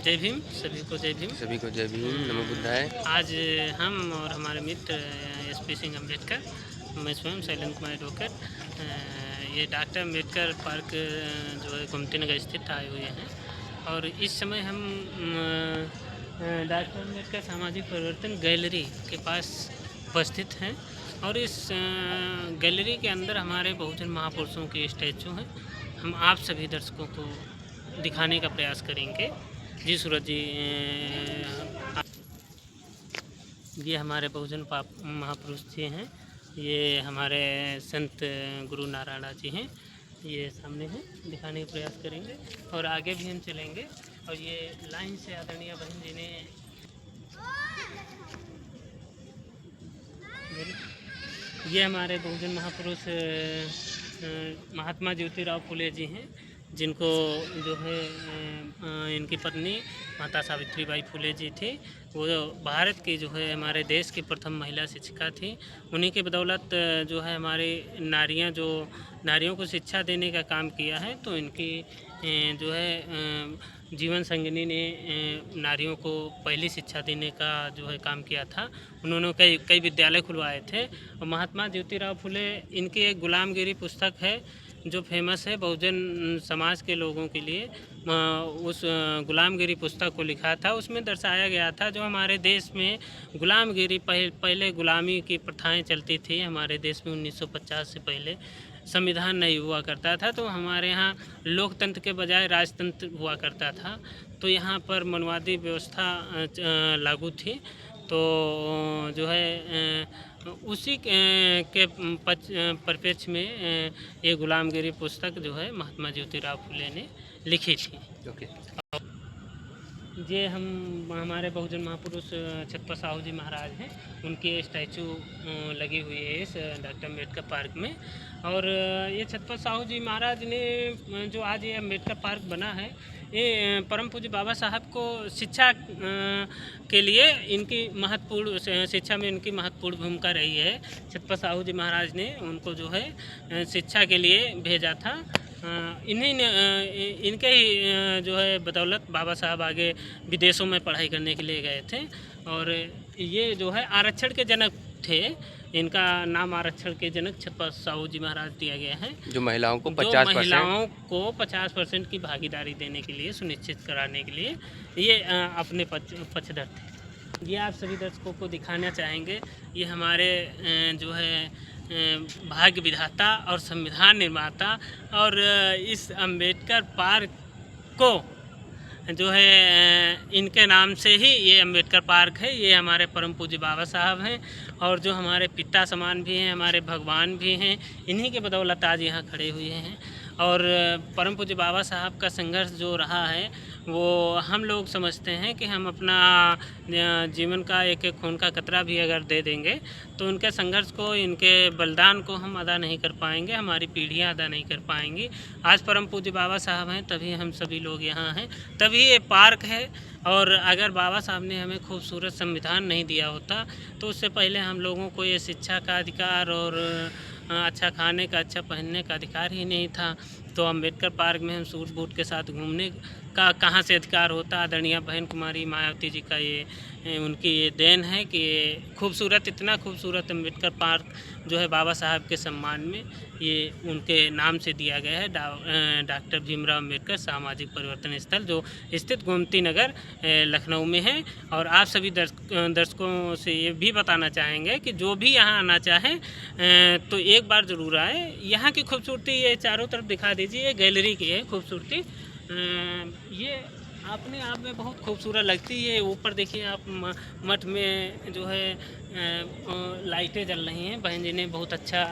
जय भीम, सभी को जय भीम। सभी को जय भीम, नमो बुद्धाय। आज हम और हमारे मित्र एसपी सिंह अम्बेडकर, मैं स्वयं शैलेंद्र कुमार एडवोकेट, ये डॉक्टर अम्बेडकर पार्क जो है गोमती नगर स्थित आए हुए हैं। और इस समय हम डॉक्टर अम्बेडकर सामाजिक परिवर्तन गैलरी के पास उपस्थित हैं। और इस गैलरी के अंदर हमारे बहुजन महापुरुषों के स्टैचू हैं। हम आप सभी दर्शकों को दिखाने का प्रयास करेंगे। जी सूरज जी, ये हमारे बहुजन महापुरुष जी हैं। ये हमारे संत गुरु नारायण जी हैं। ये सामने हैं, दिखाने का प्रयास करेंगे और आगे भी हम चलेंगे। और ये लाइन से आदरणीय बहन जी ने ये हमारे बहुजन महापुरुष महात्मा ज्योतिराव फुले जी हैं, जिनको जो है इनकी पत्नी माता सावित्रीबाई फुले जी थी। वो भारत की जो है हमारे देश की प्रथम महिला शिक्षिका थी। उन्हीं के बदौलत जो है हमारी नारियों को शिक्षा देने का काम किया है। तो इनकी जो है जीवन संगिनी ने नारियों को पहली शिक्षा देने का जो है काम किया था। उन्होंने कई विद्यालय खुलवाए थे। और महात्मा ज्योतिराव फुले, इनकी एक गुलामगिरी पुस्तक है जो फेमस है बहुजन समाज के लोगों के लिए। उस गुलामगिरी पुस्तक को लिखा था। उसमें दर्शाया गया था जो हमारे देश में गुलामगिरी पहले गुलामी की प्रथाएं चलती थी। हमारे देश में 1950 से पहले संविधान नहीं हुआ करता था, तो हमारे यहाँ लोकतंत्र के बजाय राजतंत्र हुआ करता था। तो यहाँ पर मनवादी व्यवस्था लागू थी। तो जो है उसी के परिप्रेक्ष्य में ये गुलामगिरी पुस्तक जो है महात्मा ज्योतिराव फुले ने लिखी थी। ओके। ये हमारे बहुजन महापुरुष छत्रपति साहू जी महाराज हैं। उनके स्टैचू लगी हुई है इस डॉक्टर अम्बेडकर पार्क में। और ये छत्रपति साहू जी महाराज ने जो आज ये अम्बेडकर पार्क बना है, ये परम पूज्य बाबा साहब को शिक्षा के लिए इनकी महत्वपूर्ण शिक्षा में इनकी महत्वपूर्ण भूमिका रही है। छत्रपति साहू जी महाराज ने उनको जो है शिक्षा के लिए भेजा था। इन्हीं ने इनके ही जो है बदौलत बाबा साहब आगे विदेशों में पढ़ाई करने के लिए गए थे। और ये जो है आरक्षण के जनक थे। इनका नाम आरक्षण के जनक छत्रपति साहू जी महाराज दिया गया है, जो महिलाओं को 50% की भागीदारी देने के लिए, सुनिश्चित कराने के लिए ये अपने पक्षधर थे। ये आप सभी दर्शकों को दिखाना चाहेंगे। ये हमारे जो है भाग्य विधाता और संविधान निर्माता और इस अम्बेडकर पार्क को जो है इनके नाम से ही ये अम्बेडकर पार्क है। ये हमारे परम पूज्य बाबा साहब हैं और जो हमारे पिता समान भी हैं, हमारे भगवान भी हैं। इन्हीं के बदौलत आज यहाँ खड़े हुए हैं। और परम पूज्य बाबा साहब का संघर्ष जो रहा है, वो हम लोग समझते हैं कि हम अपना जीवन का एक एक खून का कतरा भी अगर दे देंगे तो उनके संघर्ष को, इनके बलिदान को हम अदा नहीं कर पाएंगे, हमारी पीढ़ियां अदा नहीं कर पाएंगी। आज परम पूज्य बाबा साहब हैं, तभी हम सभी लोग यहाँ हैं, तभी ये पार्क है। और अगर बाबा साहब ने हमें खूबसूरत संविधान नहीं दिया होता तो उससे पहले हम लोगों को ये शिक्षा का अधिकार और अच्छा खाने का, अच्छा पहनने का अधिकार ही नहीं था। तो अम्बेडकर पार्क में हम सूट बूट के साथ घूमने का कहाँ से अधिकार होता। आदरणीय बहन कुमारी मायावती जी का ये उनकी ये देन है कि खूबसूरत, इतना खूबसूरत अम्बेडकर पार्क जो है बाबा साहब के सम्मान में ये उनके नाम से दिया गया है। डॉक्टर भीमराव अम्बेडकर सामाजिक परिवर्तन स्थल, जो स्थित गोमती नगर लखनऊ में है। और आप सभी दर्शकों से ये भी बताना चाहेंगे कि जो भी यहाँ आना चाहें तो एक बार ज़रूर आए। यहाँ की खूबसूरती ये चारों तरफ दिखा दीजिए, ये गैलरी की है खूबसूरती। ये अपने आप में बहुत खूबसूरत लगती है। ऊपर देखिए आप मठ में जो है लाइटें जल रही हैं। बहन जी ने बहुत अच्छा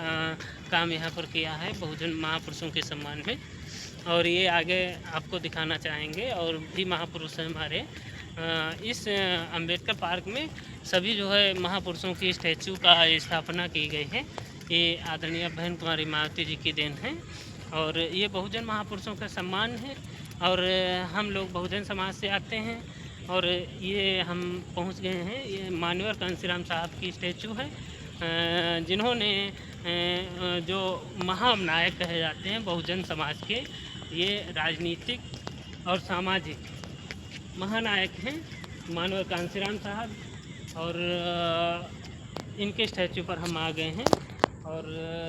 काम यहाँ पर किया है बहुजन महापुरुषों के सम्मान में। और ये आगे आपको दिखाना चाहेंगे और भी महापुरुष हैं हमारे। इस अम्बेडकर पार्क में सभी जो है महापुरुषों की स्टैचू का स्थापना की गई है। ये आदरणीय बहन कुमारी मायावती जी की देन है। और ये बहुजन महापुरुषों का सम्मान है। और हम लोग बहुजन समाज से आते हैं। और ये हम पहुंच गए हैं, ये मान्यवर कांसीराम साहब की स्टैचू है, जिन्होंने जो महानायक कहे जाते हैं बहुजन समाज के, ये राजनीतिक और सामाजिक महानायक हैं मानवर कांसीराम साहब, और इनके स्टैचू पर हम आ गए हैं। और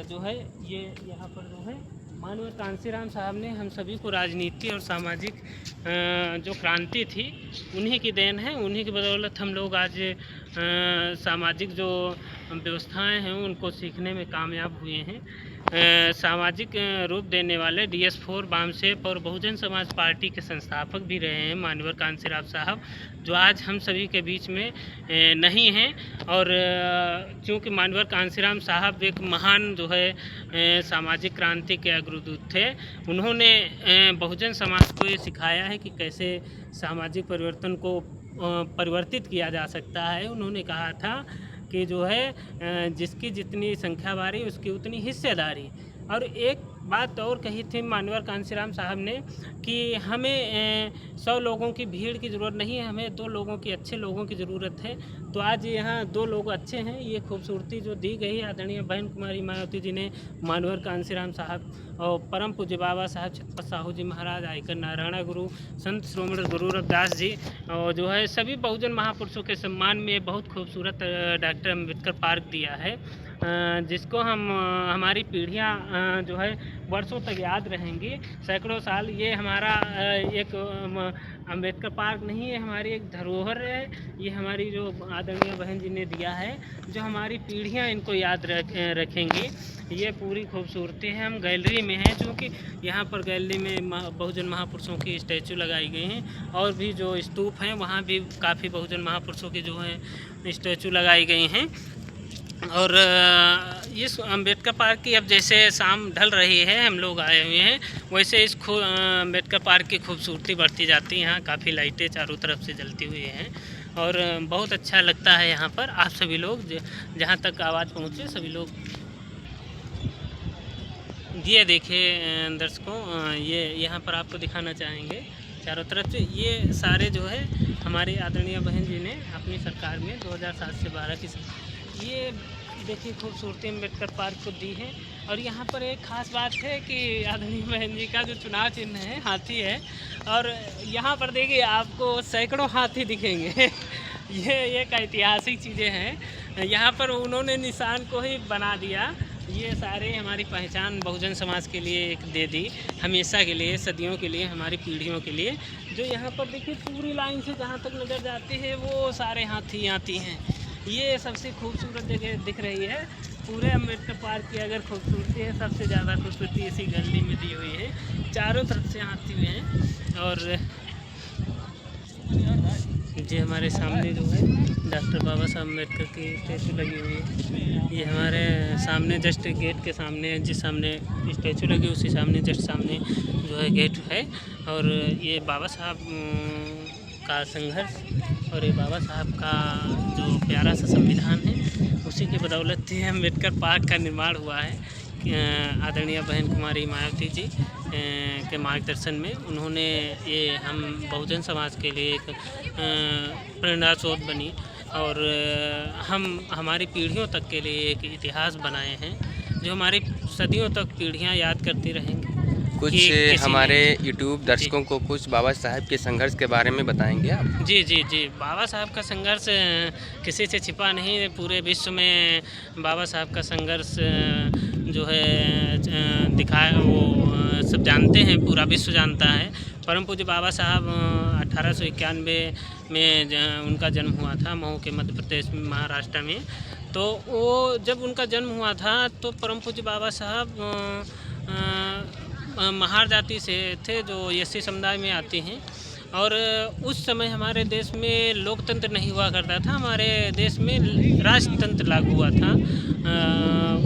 जो है ये यहाँ पर जो है मानवर कांसीराम साहब ने हम सभी को राजनीति और सामाजिक जो क्रांति थी उन्हीं की देन है। उन्हीं की बदौलत हम लोग आज सामाजिक जो व्यवस्थाएं हैं उनको सीखने में कामयाब हुए हैं। सामाजिक रूप देने वाले DS4 वामसेप और बहुजन समाज पार्टी के संस्थापक भी रहे हैं मानवर कांसीराम साहब, जो आज हम सभी के बीच में नहीं हैं। और चूँकि मानवर कांसीराम साहब एक महान जो है सामाजिक क्रांति के अग्रदूत थे, उन्होंने बहुजन समाज को ये सिखाया है कि कैसे सामाजिक परिवर्तन को परिवर्तित किया जा सकता है। उन्होंने कहा था कि जो है जिसकी जितनी संख्या बारी उसकी उतनी हिस्सेदारी। और एक बात और कही थी मानवर कांसीराम साहब ने कि हमें 100 लोगों की भीड़ की ज़रूरत नहीं है, हमें 2 लोगों की, अच्छे लोगों की ज़रूरत है। तो आज यहाँ 2 लोग अच्छे हैं। ये खूबसूरती जो दी गई आदरणीय बहन कुमारी मायावती जी ने मानवर कांसीराम साहब और परम पूज्य बाबा साहब छत्रपति साहू जी महाराज, आयकर नारायणा गुरु, संत श्रोमणी गुरु रविदास जी, और जो है सभी बहुजन महापुरुषों के सम्मान में बहुत खूबसूरत डॉक्टर अम्बेडकर पार्क दिया है, जिसको हमारी पीढ़ियाँ जो है वर्षों तक याद रहेंगी, सैकड़ों साल। ये हमारा एक अम्बेडकर पार्क नहीं है, हमारी एक धरोहर है। ये हमारी जो आदरणीय बहन जी ने दिया है, जो हमारी पीढ़ियाँ इनको याद रखेंगी। ये पूरी खूबसूरती है। हम गैलरी में हैं, क्योंकि यहाँ पर गैलरी में बहुजन महापुरुषों की स्टैचू लगाई गई हैं, और भी जो स्तूप हैं वहाँ भी काफ़ी बहुजन महापुरुषों की जो हैं स्टैचू लगाई गई हैं। और इस अम्बेडकर पार्क की अब जैसे शाम ढल रही है, हम लोग आए हुए हैं, वैसे इस अम्बेडकर पार्क की खूबसूरती बढ़ती जाती है। यहाँ काफ़ी लाइटें चारों तरफ से जलती हुई हैं और बहुत अच्छा लगता है यहाँ पर। आप सभी लोग जहाँ तक आवाज़ पहुँचे सभी लोग ये देखिए दर्शकों, ये यहाँ पर आपको दिखाना चाहेंगे चारों तरफ से। ये सारे जो है हमारी आदरणीय बहन जी ने अपनी सरकार में 2007 से 12 की ये देखिए खूबसूरती अम्बेडकर पार्क को दी है। और यहाँ पर एक ख़ास बात है कि आदरणीय बहन जी का जो चुनाव चिन्ह है हाथी है, और यहाँ पर देखिए आपको सैकड़ों हाथी दिखेंगे। ये एक ऐतिहासिक चीज़ें हैं। यहाँ पर उन्होंने निशान को ही बना दिया। ये सारे हमारी पहचान बहुजन समाज के लिए एक दे दी, हमेशा के लिए, सदियों के लिए, हमारी पीढ़ियों के लिए। जो यहाँ पर देखिए पूरी लाइन से जहाँ तक नज़र जाती है वो सारे हाथी हैं। ये सबसे खूबसूरत जगह दिख रही है पूरे अम्बेडकर पार्क की। अगर खूबसूरती है, सबसे ज़्यादा खूबसूरती इसी गली में दी हुई है। चारों तरफ से हाथी हुए हैं। और जी हमारे सामने जो है डॉक्टर बाबा साहब अम्बेडकर की स्टैचू लगी हुई है। ये हमारे सामने जस्ट गेट के सामने, जिस सामने स्टैचू लगी उसी सामने जस्ट सामने जो है गेट है। और ये बाबा साहब का संघर्ष और ये बाबा साहब का जो प्यारा सा संविधान है, उसी की बदौलत ही अम्बेडकर पार्क का निर्माण हुआ है। आदरणीय बहन कुमारी मायावती जी के मार्गदर्शन में उन्होंने ये हम बहुजन समाज के लिए एक प्रेरणा स्रोत बनी, और हम हमारी पीढ़ियों तक के लिए एक इतिहास बनाए हैं जो हमारी सदियों तक पीढ़ियां याद करती रहेंगी। कुछ हमारे YouTube दर्शकों को कुछ बाबा साहब के संघर्ष के बारे में बताएंगे आप? जी जी जी, बाबा साहब का संघर्ष किसी से छिपा नहीं है। पूरे विश्व में बाबा साहब का संघर्ष जो है दिखाया, वो सब जानते हैं, पूरा विश्व जानता है। परम पूज्य बाबा साहब 1891 में उनका जन्म हुआ था मऊ के मध्य प्रदेश में, महाराष्ट्र में। तो वो जब उनका जन्म हुआ था तो परम पूज्य बाबा साहब महार जाति से थे, जो एससी समुदाय में आते हैं। और उस समय हमारे देश में लोकतंत्र नहीं हुआ करता था, हमारे देश में राजतंत्र लागू हुआ था।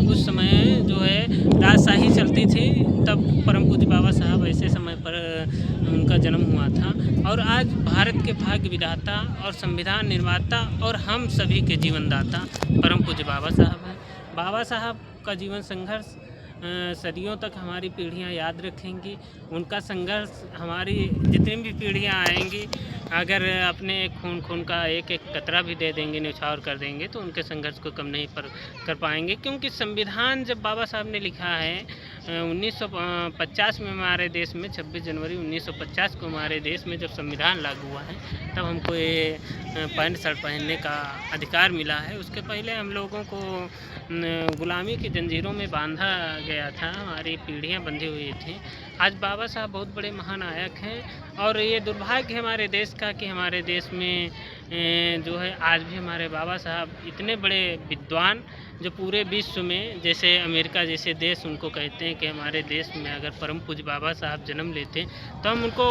उस समय जो है राजशाही चलती थी, तब परम पूज्य बाबा साहब ऐसे समय पर उनका जन्म हुआ था। और आज भारत के भाग्य विधाता और संविधान निर्माता और हम सभी के जीवनदाता परम पूज्य बाबा साहब हैं। बाबा साहब का जीवन संघर्ष सदियों तक हमारी पीढ़ियां याद रखेंगी। उनका संघर्ष हमारी जितनी भी पीढ़ियां आएंगी अगर अपने खून का एक एक कतरा भी दे देंगे, न्यौछावर कर देंगे, तो उनके संघर्ष को कम नहीं कर पाएंगे। क्योंकि संविधान जब बाबा साहब ने लिखा है 1950 में हमारे देश में 26 जनवरी 1950 को हमारे देश में जब संविधान लागू हुआ है, तब हमको ये पैंट शर्ट पहनने का अधिकार मिला है। उसके पहले हम लोगों को गुलामी की जंजीरों में बांधा गया था, हमारी पीढ़ियाँ बंधी हुई थी। आज बाबा साहब बहुत बड़े महानायक हैं और ये दुर्भाग्य है हमारे देश का कि हमारे देश में जो है आज भी हमारे बाबा साहब इतने बड़े विद्वान, जो पूरे विश्व में, जैसे अमेरिका जैसे देश उनको कहते हैं कि हमारे देश में अगर परम पूज्य बाबा साहब जन्म लेते तो हम उनको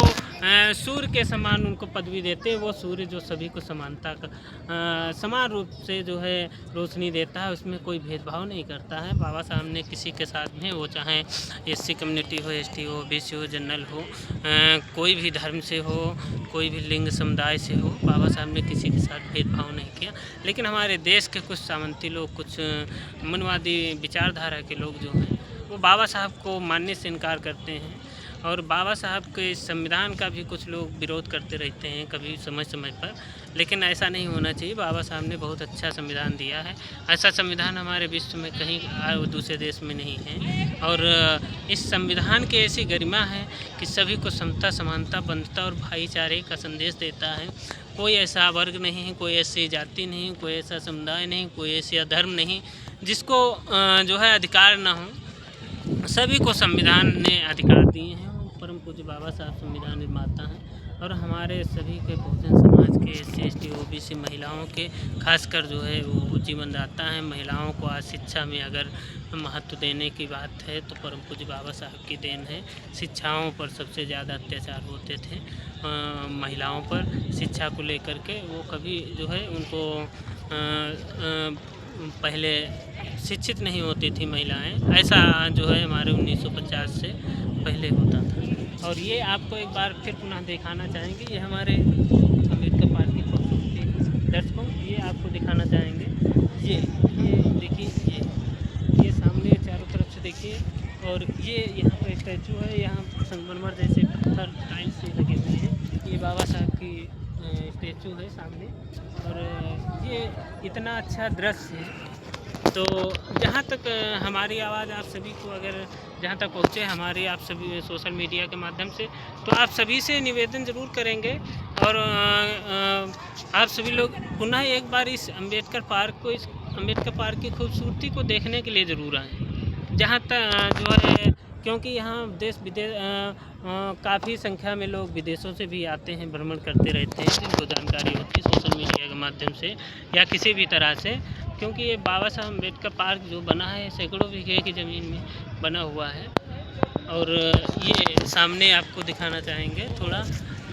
सूर्य के समान उनको पदवी देते। वो सूर्य जो सभी को समानता का समान रूप से जो है रोशनी देता है, उसमें कोई भेदभाव नहीं करता है। बाबा साहब ने किसी के साथ में, वो चाहे एससी कम्युनिटी हो, एसटी हो, बीसी हो, जनरल हो, कोई भी धर्म से हो, कोई भी लिंग समुदाय से हो, बाबा साहब ने किसी के साथ भेदभाव नहीं किया। लेकिन हमारे देश के कुछ सामंती लोग, कुछ मनवादी विचारधारा के लोग जो हैं, वो बाबा साहब को मानने से इनकार करते हैं और बाबा साहब के संविधान का भी कुछ लोग विरोध करते रहते हैं कभी समय समय पर। लेकिन ऐसा नहीं होना चाहिए। बाबा साहब ने बहुत अच्छा संविधान दिया है। ऐसा संविधान हमारे विश्व में कहीं दूसरे देश में नहीं है। और इस संविधान की ऐसी गरिमा है कि सभी को समता, समानता, बंधुता और भाईचारे का संदेश देता है। कोई ऐसा वर्ग नहीं है, कोई ऐसी जाति नहीं, कोई ऐसा समुदाय नहीं, कोई ऐसा धर्म नहीं जिसको जो है अधिकार ना हो। सभी को संविधान ने अधिकार दिए हैं। परम पूज्य बाबा साहब संविधान निर्माता हैं और हमारे सभी के बहुजन समाज के एससी, एसटी, ओबीसी महिलाओं के खासकर जो है वो जीवनदाता हैं। महिलाओं को आज शिक्षा में अगर महत्व देने की बात है तो परम पूज्य बाबा साहब की देन है। शिक्षाओं पर सबसे ज़्यादा अत्याचार होते थे महिलाओं पर, शिक्षा को लेकर के वो कभी जो है उनको पहले शिक्षित नहीं होती थी महिलाएं। ऐसा जो है हमारे 1950 से पहले होता था। और ये आपको एक बार फिर पुनः दिखाना चाहेंगे, ये हमारे अम्बेडकर पार्क की खूबसूरती दर्शकों, ये आपको दिखाना चाहेंगे। ये देखिए, ये सामने चारों तरफ से देखिए। और ये यहाँ पर स्टैचू है, यहाँ संगमरमर जैसे पत्थर टाइल्स से लगे हुए हैं। ये बाबा साहब की स्टैचू है सामने। और ये इतना अच्छा दृश्य है। तो जहाँ तक हमारी आवाज़ आप सभी को अगर जहाँ तक पहुँचे हमारी, आप सभी सोशल मीडिया के माध्यम से, तो आप सभी से निवेदन ज़रूर करेंगे और आप सभी लोग पुनः एक बार इस अम्बेडकर पार्क की खूबसूरती को देखने के लिए ज़रूर आएँ। जहाँ तक जो है, क्योंकि यहाँ देश विदेश काफ़ी संख्या में लोग विदेशों से भी आते हैं, भ्रमण करते रहते हैं, जिनको जानकारी होती है सोशल मीडिया के माध्यम से या किसी भी तरह से। क्योंकि ये बाबा साहब अम्बेडकर पार्क जो बना है सैकड़ों बीघे की ज़मीन में बना हुआ है। और ये सामने आपको दिखाना चाहेंगे थोड़ा।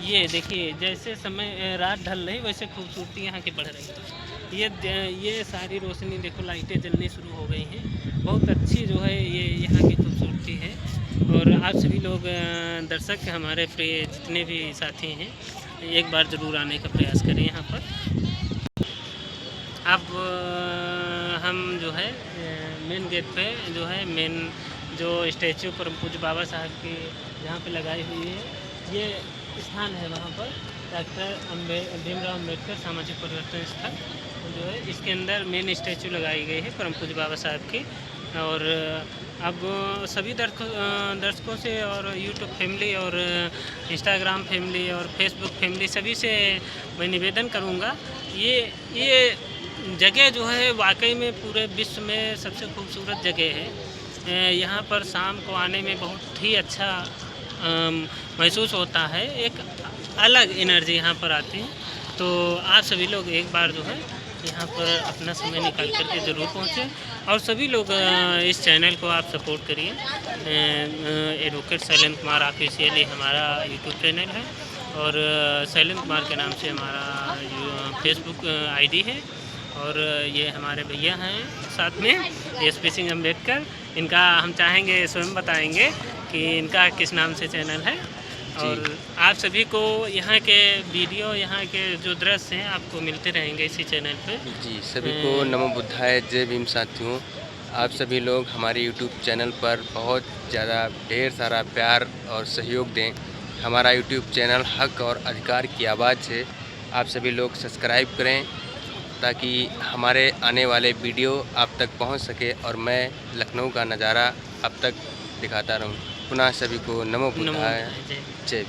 ये देखिए, जैसे समय रात ढल रही वैसे खूबसूरती यहाँ की बढ़ रही है। ये सारी रोशनी देखो, लाइटें जलनी शुरू हो गई हैं। बहुत अच्छी जो है ये यहाँ की खूबसूरती है। और आप सभी लोग दर्शक हमारे प्रिय जितने भी साथी हैं, एक बार ज़रूर आने का प्रयास करें यहाँ पर। अब हम जो है मेन गेट पे जो है जो स्टैचू परम पूज्य बाबा साहब की जहाँ पे लगाई हुई है, ये स्थान है वहाँ पर डॉक्टर भीमराव अम्बेडकर सामाजिक परिवर्तन स्थल जो है, इसके अंदर मेन स्टैचू लगाई गई है परम पूज्य बाबा साहब की। और अब सभी दर्शकों से और यूट्यूब फैमिली और इंस्टाग्राम फैमिली और फेसबुक फैमिली सभी से मैं निवेदन करूँगा, ये जगह जो है वाकई में पूरे विश्व में सबसे खूबसूरत जगह है। यहाँ पर शाम को आने में बहुत ही अच्छा महसूस होता है, एक अलग एनर्जी यहाँ पर आती है। तो आप सभी लोग एक बार जो है यहाँ पर अपना समय निकाल करके ज़रूर पहुँचें और सभी लोग इस चैनल को आप सपोर्ट करिए। एडवोकेट शैलेंद्र कुमार ऑफिशियल ये हमारा यूट्यूब चैनल है और शैलेंद्र कुमार के नाम से हमारा फेसबुक आईडी है। और ये हमारे भैया हैं साथ में एसपी सिंह अम्बेडकर, इनका हम चाहेंगे स्वयं बताएंगे कि इनका किस नाम से चैनल है। और आप सभी को यहाँ के वीडियो, यहाँ के जो दृश्य हैं आपको मिलते रहेंगे इसी चैनल पे। जी, सभी को नमो बुद्धाय, जय भीम साथियों। आप सभी लोग हमारे यूट्यूब चैनल पर बहुत ज़्यादा ढेर सारा प्यार और सहयोग दें। हमारा यूट्यूब चैनल हक और अधिकार की आवाज़ है, आप सभी लोग सब्सक्राइब करें ताकि हमारे आने वाले वीडियो आप तक पहुंच सके और मैं लखनऊ का नज़ारा आप तक दिखाता रहूं। पुनः सभी को नमो बुद्धाय, जय जय।